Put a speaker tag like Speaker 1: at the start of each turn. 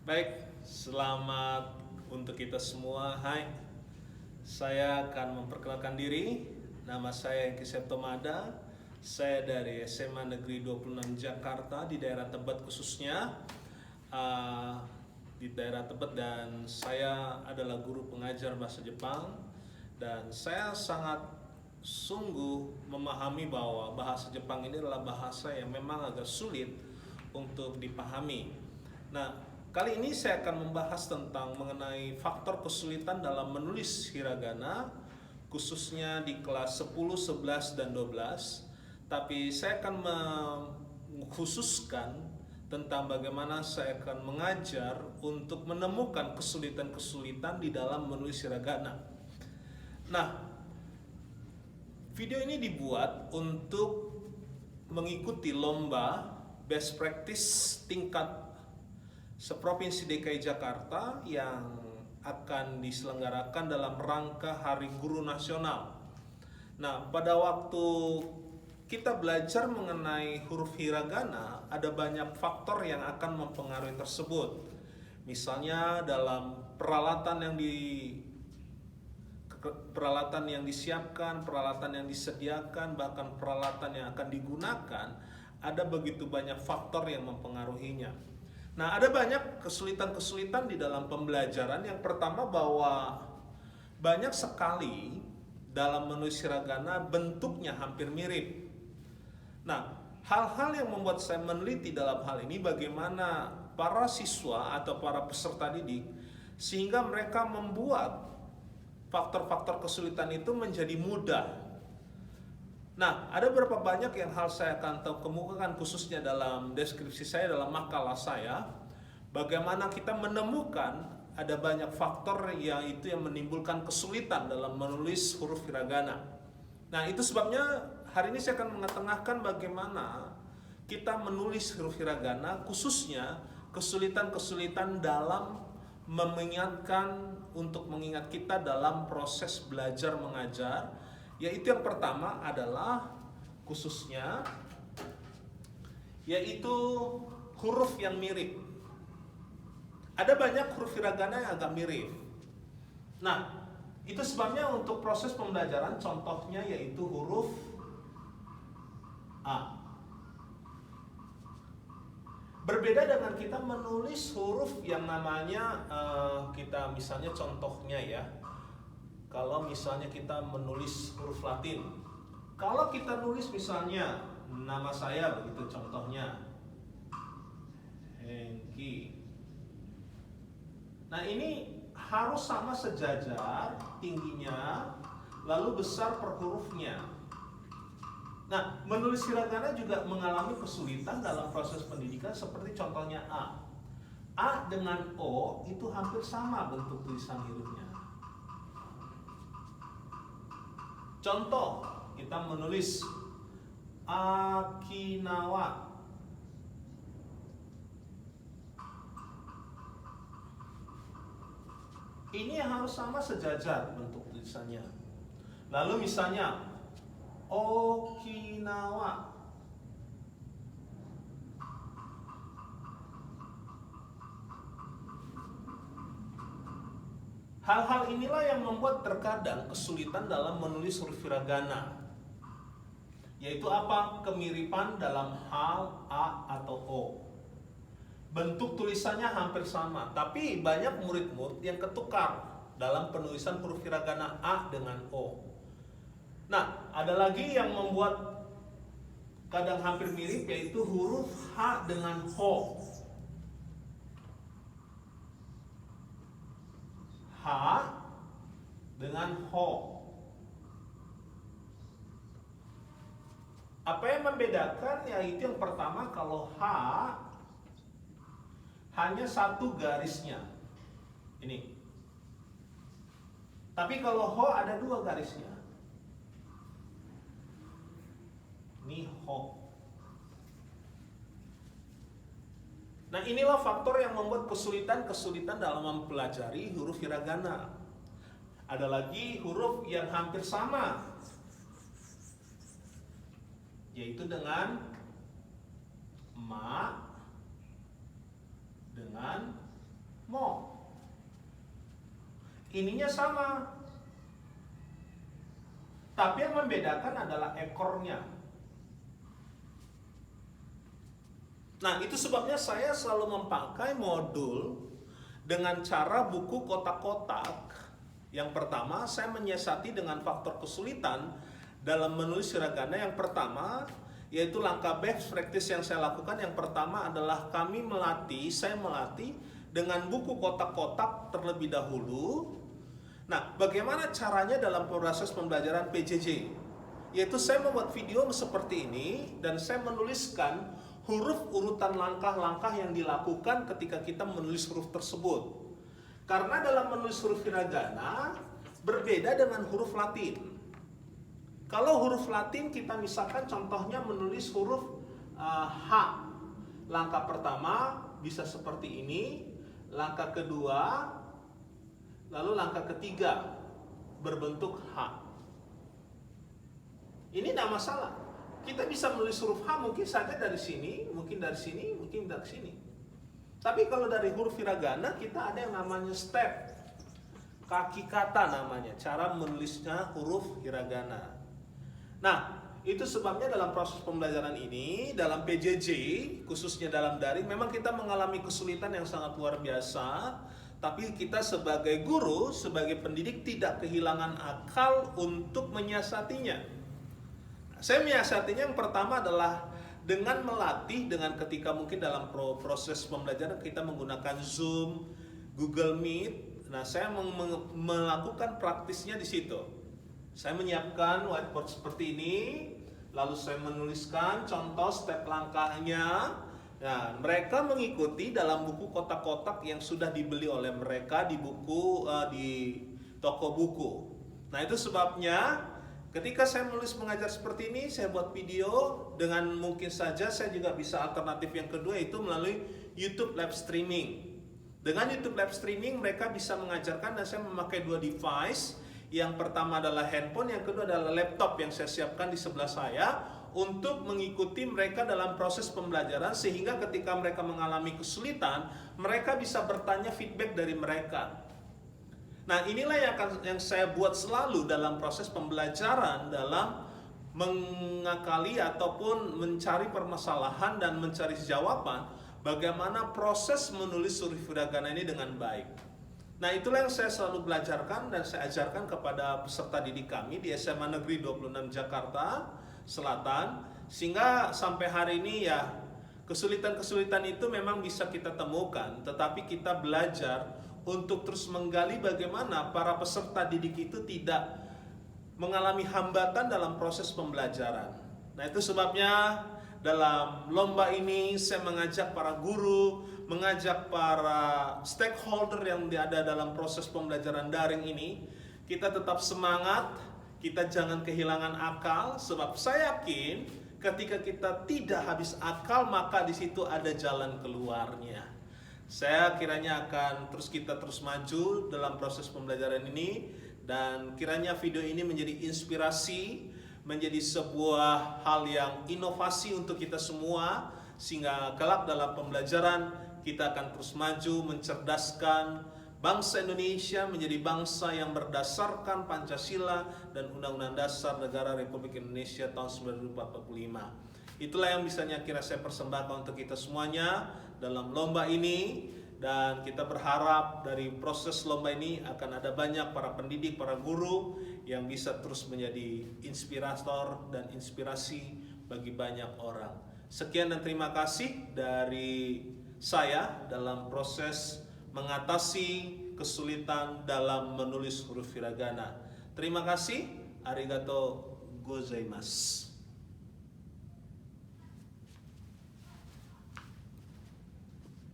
Speaker 1: Baik, selamat untuk kita semua. Hai, saya akan memperkenalkan diri. Nama saya Engki Septomada. Saya dari SMA Negeri 26 Jakarta di daerah Tebet khususnya. Uh, di daerah Tebet, dan saya adalah guru pengajar bahasa Jepang, dan saya sangat sungguh memahami bahwa bahasa Jepang ini adalah bahasa yang memang agak sulit untuk dipahami. Nah, kali ini saya akan membahas tentang mengenai faktor kesulitan dalam menulis hiragana, khususnya di kelas 10, 11, dan 12. Tapi saya akan mengkhususkan tentang bagaimana saya akan mengajar untuk menemukan kesulitan-kesulitan di dalam menulis hiragana. Nah, video ini dibuat untuk mengikuti lomba best practice tingkat seprovinsi DKI Jakarta yang akan diselenggarakan dalam rangka Hari Guru Nasional. Nah, pada waktu kita belajar mengenai huruf hiragana, ada banyak faktor yang akan mempengaruhi tersebut. Misalnya dalam peralatan yang disiapkan, peralatan yang disediakan, bahkan peralatan yang akan digunakan, ada begitu banyak faktor yang mempengaruhinya. Nah, ada banyak kesulitan-kesulitan di dalam pembelajaran. Yang pertama, bahwa banyak sekali dalam menulis hiragana bentuknya hampir mirip. Nah, hal-hal yang membuat saya meneliti dalam hal ini bagaimana para siswa atau para peserta didik sehingga mereka membuat faktor-faktor kesulitan itu menjadi mudah. Nah, ada berapa banyak yang hal saya akan kemukakan khususnya dalam deskripsi saya, dalam makalah saya, bagaimana kita menemukan ada banyak faktor yang menimbulkan kesulitan dalam menulis huruf hiragana. Nah, itu sebabnya hari ini saya akan mengetengahkan bagaimana kita menulis huruf hiragana, khususnya kesulitan-kesulitan dalam mengingat kita dalam proses belajar mengajar. Yaitu yang pertama adalah khususnya yaitu huruf yang mirip. Ada banyak huruf hiragana yang agak mirip. Nah, itu sebabnya untuk proses pembelajaran contohnya yaitu huruf A. Berbeda dengan kita menulis huruf yang namanya kita misalnya contohnya ya. Kalau misalnya kita menulis huruf Latin. Kalau kita nulis misalnya nama saya begitu contohnya. Hengki. Nah, ini harus sama sejajar tingginya, lalu besar per hurufnya. Nah, menulis hiragana juga mengalami kesulitan dalam proses pendidikan seperti contohnya A. A dengan O itu hampir sama bentuk tulisan hurufnya. Contoh, kita menulis Akinawa. Ini yang harus sama sejajar bentuk tulisannya. Lalu misalnya Okinawa. Hal-hal inilah yang membuat terkadang kesulitan dalam menulis huruf hiragana. Yaitu apa? Kemiripan dalam hal A atau O. Bentuk tulisannya hampir sama, tapi banyak murid-murid yang ketukar dalam penulisan huruf hiragana A dengan O. Nah, ada lagi yang membuat kadang hampir mirip yaitu huruf H dengan Ho. H dengan Ho. Apa yang membedakan? Yaitu yang pertama, kalau H hanya satu garisnya. Ini. Tapi kalau Ho ada dua garisnya. Ini Ho. Nah, inilah faktor yang membuat kesulitan dalam mempelajari huruf hiragana. Ada lagi huruf yang hampir sama, yaitu dengan Ma dengan mo. Ininya sama, tapi yang membedakan adalah ekornya. Nah, itu sebabnya saya selalu memakai modul dengan cara buku kotak-kotak. Yang pertama, saya menyiasati dengan faktor kesulitan dalam menulis hiragana. Yang pertama, yaitu langkah best practice yang saya lakukan. Yang pertama adalah saya melatih dengan buku kotak-kotak terlebih dahulu. Nah, bagaimana caranya dalam proses pembelajaran PJJ? Yaitu saya membuat video seperti ini dan saya menuliskan huruf urutan langkah-langkah yang dilakukan ketika kita menulis huruf tersebut. Karena dalam menulis huruf hiragana berbeda dengan huruf Latin. Kalau huruf Latin kita misalkan contohnya menulis huruf H. Langkah pertama bisa seperti ini, langkah kedua, lalu langkah ketiga berbentuk H. Ini tidak masalah. Kita bisa menulis huruf H mungkin saja dari sini, mungkin dari sini, mungkin dari sini. Tapi kalau dari huruf hiragana kita ada yang namanya step, kaki kata namanya, cara menulisnya huruf hiragana. Nah, itu sebabnya dalam proses pembelajaran ini, dalam PJJ, khususnya dalam daring, memang kita mengalami kesulitan yang sangat luar biasa. Tapi kita sebagai guru, sebagai pendidik tidak kehilangan akal untuk menyiasatinya. Saya menyiasatinya yang pertama adalah dengan melatih, dengan ketika mungkin dalam proses pembelajaran kita menggunakan Zoom, Google Meet. Nah, saya melakukan praktisnya di situ. Saya menyiapkan whiteboard seperti ini, lalu saya menuliskan contoh step langkahnya. Nah, mereka mengikuti dalam buku kotak-kotak yang sudah dibeli oleh mereka di toko buku. Nah, itu sebabnya ketika saya menulis mengajar seperti ini, saya buat video dengan mungkin saja saya juga bisa alternatif yang kedua itu melalui YouTube live streaming. Dengan YouTube live streaming mereka bisa mengajarkan dan saya memakai dua device. Yang pertama adalah handphone, yang kedua adalah laptop yang saya siapkan di sebelah saya untuk mengikuti mereka dalam proses pembelajaran sehingga ketika mereka mengalami kesulitan, mereka bisa bertanya feedback dari mereka. Nah, inilah yang saya buat selalu dalam proses pembelajaran, dalam mengakali ataupun mencari permasalahan dan mencari jawaban bagaimana proses menulis huruf hiragana ini dengan baik. Nah, itulah yang saya selalu belajarkan dan saya ajarkan kepada peserta didik kami di SMA Negeri 26 Jakarta Selatan, sehingga sampai hari ini ya kesulitan-kesulitan itu memang bisa kita temukan, tetapi kita belajar untuk terus menggali bagaimana para peserta didik itu tidak mengalami hambatan dalam proses pembelajaran. Nah, itu sebabnya dalam lomba ini saya mengajak para guru, mengajak para stakeholder yang ada dalam proses pembelajaran daring ini, kita tetap semangat, kita jangan kehilangan akal, sebab saya yakin ketika kita tidak habis akal maka di situ ada jalan keluarnya. Saya kiranya akan kita terus maju dalam proses pembelajaran ini dan kiranya video ini menjadi inspirasi, menjadi sebuah hal yang inovasi untuk kita semua sehingga kelak dalam pembelajaran kita akan terus maju mencerdaskan bangsa Indonesia menjadi bangsa yang berdasarkan Pancasila dan Undang-Undang Dasar Negara Republik Indonesia tahun 1945. Itulah yang bisanya kira saya persembahkan untuk kita semuanya dalam lomba ini, dan kita berharap dari proses lomba ini akan ada banyak para pendidik, para guru yang bisa terus menjadi inspirator dan inspirasi bagi banyak orang. Sekian dan terima kasih dari saya dalam proses mengatasi kesulitan dalam menulis huruf hiragana. Terima kasih. Arigato gozaimasu.